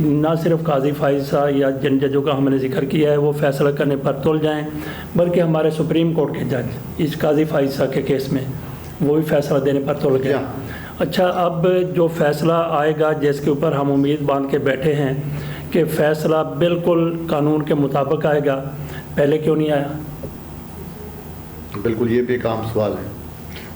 نہ صرف قاضی فائز صاحب یا جن ججوں کا ہم نے ذکر کیا ہے وہ فیصلہ کرنے پر تل جائیں، بلکہ ہمارے سپریم کورٹ کے جج اس قاضی فائز صاحب کے کیس میں وہ بھی فیصلہ دینے پر تل گئے۔ اچھا، اب جو فیصلہ آئے گا جس کے اوپر ہم امید باندھ کے بیٹھے ہیں کہ فیصلہ بالکل قانون کے مطابق آئے گا، پہلے کیوں نہیں آیا؟ بالکل، یہ بھی ایک عام سوال ہے،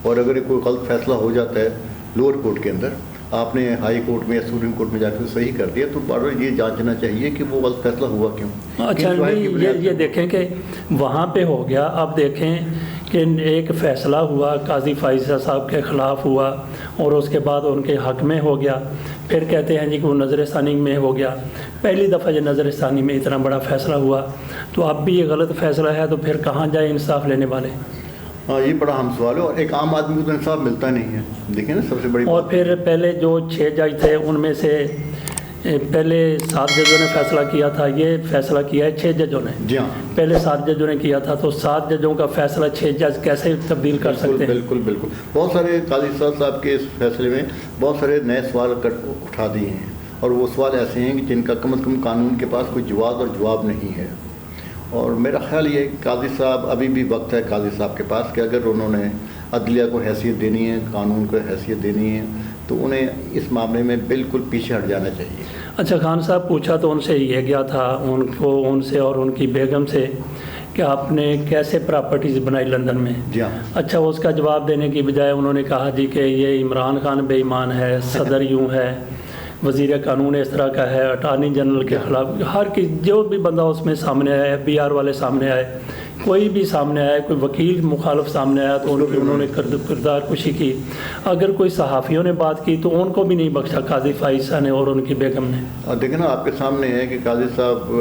اور اگر کوئی غلط فیصلہ ہو جاتا ہے لوور کورٹ کے اندر، آپ نے ہائی کورٹ میں یا سپریم کورٹ میں جا کے صحیح کر دیا، تو بار بار یہ جانچنا چاہیے کہ وہ غلط فیصلہ ہوا کیوں۔ اچھا نہیں، یہ دیکھیں کہ وہاں پہ ہو گیا، اب دیکھیں کہ ایک فیصلہ ہوا قاضی فائزہ صاحب کے خلاف ہوا اور اس کے بعد ان کے حق میں ہو گیا، پھر کہتے ہیں جی کہ وہ نظر ثانی میں ہو گیا۔ پہلی دفعہ جو نظر ثانی میں اتنا بڑا فیصلہ ہوا تو اب بھی یہ غلط فیصلہ ہے، تو پھر کہاں جائے انصاف لینے والے؟ ہاں، یہ بڑا اہم سوال ہے، اور ایک عام آدمی کو تو انصاف ملتا نہیں ہے، دیکھیں نا سب سے بڑی اور پھر پہلے جو 6 جج تھے ان میں سے پہلے 7 ججوں نے فیصلہ کیا تھا، یہ فیصلہ کیا ہے 6 ججوں نے۔ جی ہاں، پہلے 7 ججوں نے کیا تھا، تو 7 ججوں کا فیصلہ 6 جج کیسے تبدیل کر سکتے ہیں؟ بالکل بالکل، بہت سارے قاضی صاحب کے اس فیصلے میں بہت سارے نئے سوال اٹھا دیے ہیں، اور وہ سوال ایسے ہیں کہ جن کا کم از کم قانون کے پاس کوئی جواب نہیں ہے۔ اور میرا خیال یہ ہے کہ قاضی صاحب ابھی بھی وقت ہے قاضی صاحب کے پاس کہ اگر انہوں نے عدلیہ کو حیثیت دینی ہے، قانون کو حیثیت دینی ہے، تو انہیں اس معاملے میں بالکل پیچھے ہٹ جانا چاہیے۔ اچھا، خان صاحب پوچھا تو ان سے یہ گیا تھا ان سے اور ان کی بیگم سے کہ آپ نے کیسے پراپرٹیز بنائی لندن میں؟ جی ہاں۔ اچھا، اس کا جواب دینے کی بجائے انہوں نے کہا جی کہ یہ عمران خان بے ایمان ہے، صدر یوں ہے، وزیر قانون اس طرح کا ہے، اٹارنی جنرل کے خلاف ہر جو بھی بندہ اس میں سامنے آیا، FBR والے سامنے آئے، کوئی بھی سامنے آیا، کوئی وکیل مخالف سامنے آیا تو انہوں نے کردار کشی کی۔ اگر کوئی صحافیوں نے بات کی تو ان کو بھی نہیں بخشا قاضی فائزہ نے اور ان کی بیگم نے۔ دیکھیں نا، آپ کے سامنے ہے کہ قاضی صاحب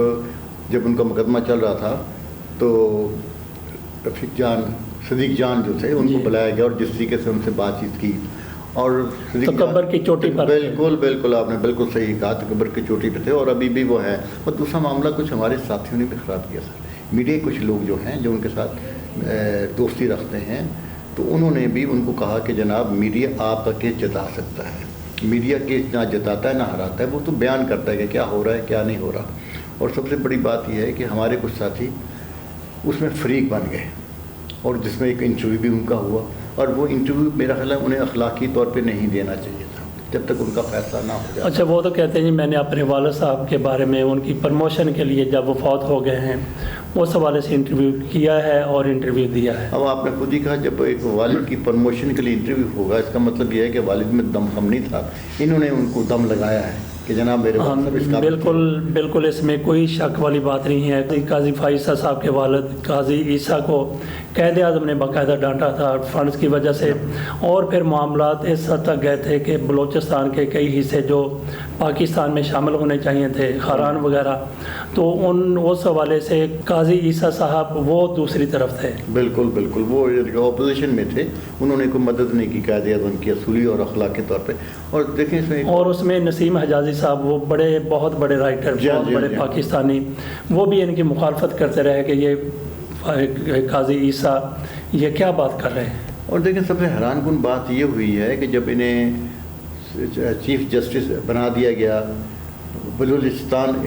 جب ان کا مقدمہ چل رہا تھا تو صدیق جان جو تھے ان کو بلایا گیا اور جس طریقے سے ان سے بات چیت کی، اور تکبر کی چوٹی پر، بالکل آپ نے بالکل صحیح کہا، تکبر کی چوٹی پہ تھے اور ابھی بھی وہ ہے۔ اور دوسرا معاملہ کچھ ہمارے ساتھیوں نے بھی خراب کیا سر، میڈیا کے کچھ لوگ جو ہیں جو ان کے ساتھ دوستی رکھتے ہیں، تو انہوں نے بھی ان کو کہا کہ جناب میڈیا آپ کا کیس جتا سکتا ہے، میڈیا کیس نہ جتاتا ہے نہ ہراتا ہے، وہ تو بیان کرتا ہے کہ کیا ہو رہا ہے کیا نہیں ہو رہا۔ اور سب سے بڑی بات یہ ہے کہ ہمارے کچھ ساتھی اس میں فریق بن گئے، اور جس میں ایک انٹرویو بھی ان کا ہوا، اور وہ انٹرویو میرا خیال ہے انہیں اخلاقی طور پہ نہیں دینا چاہیے تھا جب تک ان کا فیصلہ نہ ہو جائے۔ اچھا، وہ تو کہتے ہیں جی میں نے اپنے والد صاحب کے بارے میں ان کی پرموشن کے لیے جب وہ فوت ہو گئے ہیں اس حوالے سے انٹرویو کیا ہے اور انٹرویو دیا ہے۔ اب آپ نے خود ہی کہا جب ایک والد کی پرموشن کے لیے انٹرویو ہوگا، اس کا مطلب یہ ہے کہ والد میں دم کم نہیں تھا، انہوں نے ان کو دم لگایا ہے کہ جناب میرے بالکل اس میں کوئی شک والی بات نہیں ہے۔ قاضی فائزہ صاحب کے والد قاضی عیسیٰ کو قائد اعظم نے باقاعدہ ڈانٹا تھا فنڈز کی وجہ سے، اور پھر معاملات اس حد تک گئے تھے کہ بلوچستان کے کئی حصے جو پاکستان میں شامل ہونے چاہیے تھے، خاران وغیرہ، تو اس حوالے سے قاضی عیسیٰ صاحب وہ دوسری طرف تھے۔ بالکل وہ اپوزیشن میں تھے، انہوں نے کوئی مدد نہیں کی قائد اعظم کی اصولی اور اخلاقی طور پہ۔ اور دیکھیں اس میں نسیم حجازی صاحب، وہ بہت بڑے رائٹر، بہت بڑے پاکستانی، وہ بھی ان کی مخالفت کرتے رہے کہ یہ قاضی عیسیٰ یہ کیا بات کر رہے ہیں۔ اور دیکھیں سب سے حیران کن بات یہ ہوئی ہے کہ جب انہیں چیف جسٹس بنا دیا گیا بلوچستان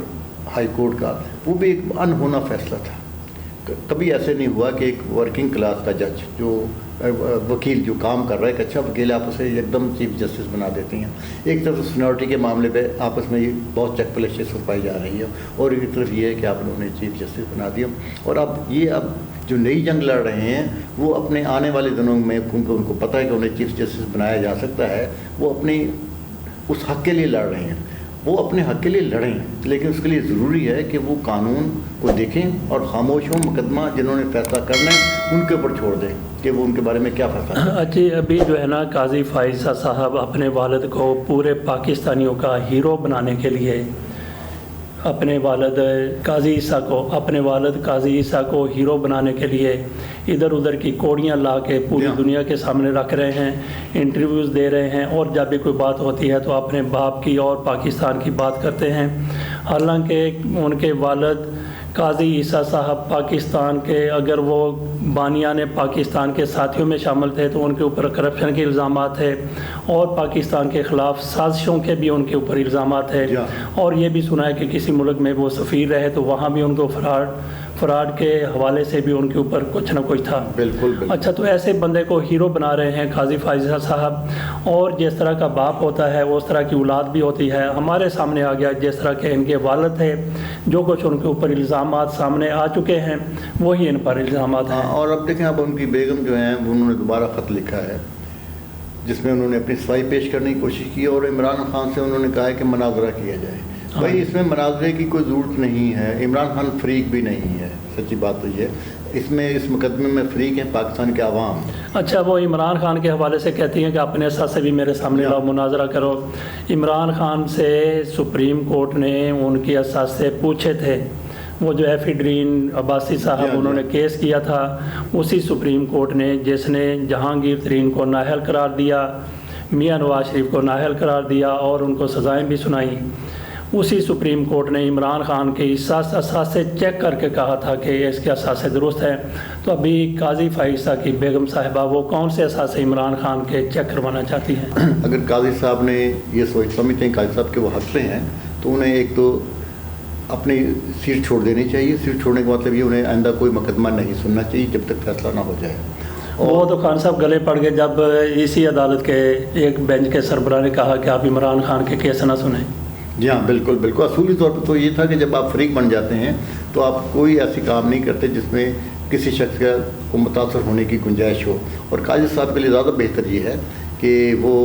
ہائی کورٹ کا، وہ بھی ایک انہونا فیصلہ تھا۔ کبھی ایسے نہیں ہوا کہ ایک ورکنگ کلاس کا جج جو وکیل جو کام کر رہا ہے، ایک اچھا وکیل آپ اسے ایک دم چیف جسٹس بنا دیتے ہیں۔ ایک طرف سینیورٹی کے معاملے پہ آپس میں یہ بہت چیک پلیشز پائی جا رہی ہے، اور ایک طرف یہ ہے کہ آپ نے انہیں چیف جسٹس بنا دیا، اور اب جو نئی جنگ لڑ رہے ہیں وہ اپنے آنے والے دنوں میں کیونکہ ان کو پتہ ہے کہ انہیں چیف جسٹس بنایا جا سکتا ہے، وہ اپنی اس حق کے لیے لڑ رہے ہیں۔ وہ اپنے حق کے لیے لڑیں، لیکن اس کے لیے ضروری ہے کہ وہ قانون کو دیکھیں اور خاموش ہوں، مقدمہ جنہوں نے فیصلہ کرنا ہے ان کے اوپر چھوڑ دیں کہ وہ ان کے بارے میں کیا فیصلہ کریں۔ اچھا، ابھی جو ہے نا قاضی فائزہ صاحب اپنے والد کو پورے پاکستانیوں کا ہیرو بنانے کے لیے اپنے والد قاضی عیسیٰ کو ہیرو بنانے کے لیے ادھر ادھر کی کوڑیاں لا کے پوری دنیا کے سامنے رکھ رہے ہیں، انٹرویوز دے رہے ہیں، اور جب بھی کوئی بات ہوتی ہے تو اپنے باپ کی اور پاکستان کی بات کرتے ہیں، حالانکہ ان کے والد قاضی عیسیٰ صاحب پاکستان کے، اگر وہ بانیان پاکستان کے ساتھیوں میں شامل تھے تو ان کے اوپر کرپشن کے الزامات تھے، اور پاکستان کے خلاف سازشوں کے بھی ان کے اوپر الزامات تھے، اور یہ بھی سنا ہے کہ کسی ملک میں وہ سفیر رہے تو وہاں بھی ان کو فراڈ کے حوالے سے بھی ان کے اوپر کچھ نہ کچھ تھا۔ بالکل۔ اچھا، تو ایسے بندے کو ہیرو بنا رہے ہیں قاضی فائز صاحب، اور جس طرح کا باپ ہوتا ہے اس طرح کی اولاد بھی ہوتی ہے۔ ہمارے سامنے آ گیا جس طرح کے ان کے والد تھے، جو کچھ ان کے اوپر الزامات سامنے آ چکے ہیں وہی ان پر الزامات ہیں۔ اور اب دیکھیں، اب ان کی بیگم جو ہیں انہوں نے دوبارہ خط لکھا ہے جس میں انہوں نے اپنی صفائی پیش کرنے کی کوشش کی، اور عمران خان سے انہوں نے کہا ہے کہ مناظرہ کیا جائے۔ بھائی اس میں مناظرے کی کوئی ضرورت نہیں ہے، عمران خان فریق بھی نہیں ہے، سچی بات تو یہ، اس میں اس مقدمے میں فریق ہیں پاکستان کے عوام۔ اچھا، وہ عمران خان کے حوالے سے کہتی ہیں کہ اپنے ساتھ سے بھی میرے سامنے لاؤ، مناظرہ کرو۔ عمران خان سے سپریم کورٹ نے ان کے اساس سے پوچھے تھے، وہ جو ایفیڈرین عباسی صاحب انہوں نے کیس کیا تھا، اسی سپریم کورٹ نے جس نے جہانگیر ترین کو نااہل قرار دیا، میاں نواز شریف کو نااہل قرار دیا اور ان کو سزائیں بھی سنائیں، اسی سپریم کورٹ نے عمران خان کے اساس سے چیک کر کے کہا تھا کہ اس کے اساس سے درست ہے۔ تو ابھی قاضی فائزہ کی بیگم صاحبہ وہ کون سے اساس سے عمران خان کے چیک کروانا چاہتی ہیں؟ اگر قاضی صاحب نے یہ سمجھتے ہیں قاضی صاحب کے وہ حق پہ ہیں تو انہیں ایک تو اپنی سیٹ چھوڑ دینی چاہیے۔ سیٹ چھوڑنے کا مطلب یہ انہیں آئندہ کوئی مقدمہ نہیں سننا چاہیے جب تک فیصلہ نہ ہو جائے۔ وہ تو خان صاحب گلے پڑ گئے جب اسی عدالت کے ایک بینچ کے سربراہ نے کہا کہ آپ عمران خان کے کیس نہ سنیں۔ جی ہاں، بالکل بالکل۔ اصولی طور پر تو یہ تھا کہ جب آپ فریق بن جاتے ہیں تو آپ کوئی ایسی کام نہیں کرتے جس میں کسی شخص کو متاثر ہونے کی گنجائش ہو، اور قاضی صاحب کے لیے زیادہ بہتر یہ ہے کہ وہ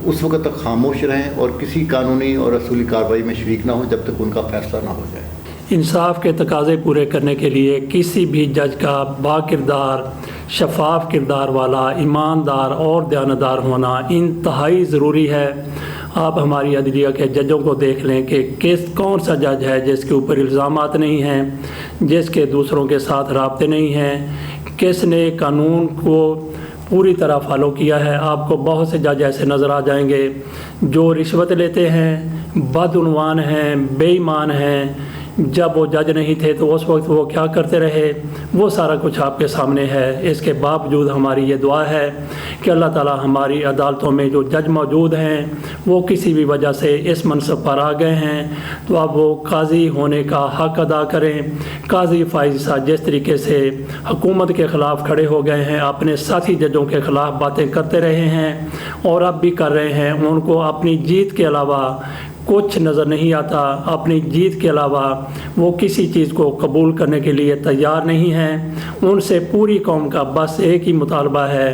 اس وقت تک خاموش رہیں اور کسی قانونی اور اصولی کارروائی میں شریک نہ ہوں جب تک ان کا فیصلہ نہ ہو جائے۔ انصاف کے تقاضے پورے کرنے کے لیے کسی بھی جج کا با کردار، شفاف کردار والا، ایماندار اور دیانتدار ہونا انتہائی ضروری ہے۔ آپ ہماری عدلیہ کے ججوں کو دیکھ لیں کہ کون سا جج ہے جس کے اوپر الزامات نہیں ہیں، جس کے دوسروں کے ساتھ رابطے نہیں ہیں، کس نے قانون کو پوری طرح فالو کیا ہے۔ آپ کو بہت سے جج ایسے نظر آ جائیں گے جو رشوت لیتے ہیں، بدعنوان ہیں، بے ایمان ہیں۔ جب وہ جج نہیں تھے تو اس وقت وہ کیا کرتے رہے، وہ سارا کچھ آپ کے سامنے ہے۔ اس کے باوجود ہماری یہ دعا ہے کہ اللہ تعالی ہماری عدالتوں میں جو جج موجود ہیں وہ کسی بھی وجہ سے اس منصب پر آ گئے ہیں تو اب وہ قاضی ہونے کا حق ادا کریں۔ قاضی فائز صاحب جس طریقے سے حکومت کے خلاف کھڑے ہو گئے ہیں، اپنے ساتھی ججوں کے خلاف باتیں کرتے رہے ہیں اور اب بھی کر رہے ہیں، ان کو اپنی جیت کے علاوہ کچھ نظر نہیں آتا۔ اپنی جیت کے علاوہ وہ کسی چیز کو قبول کرنے کے لیے تیار نہیں ہیں۔ ان سے پوری قوم کا بس ایک ہی مطالبہ ہے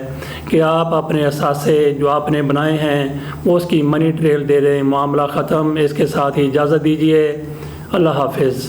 کہ آپ اپنے اثاثے جو آپ نے بنائے ہیں اس کی منی ٹریل دے دیں، معاملہ ختم۔ اس کے ساتھ ہی اجازت دیجیے، اللہ حافظ۔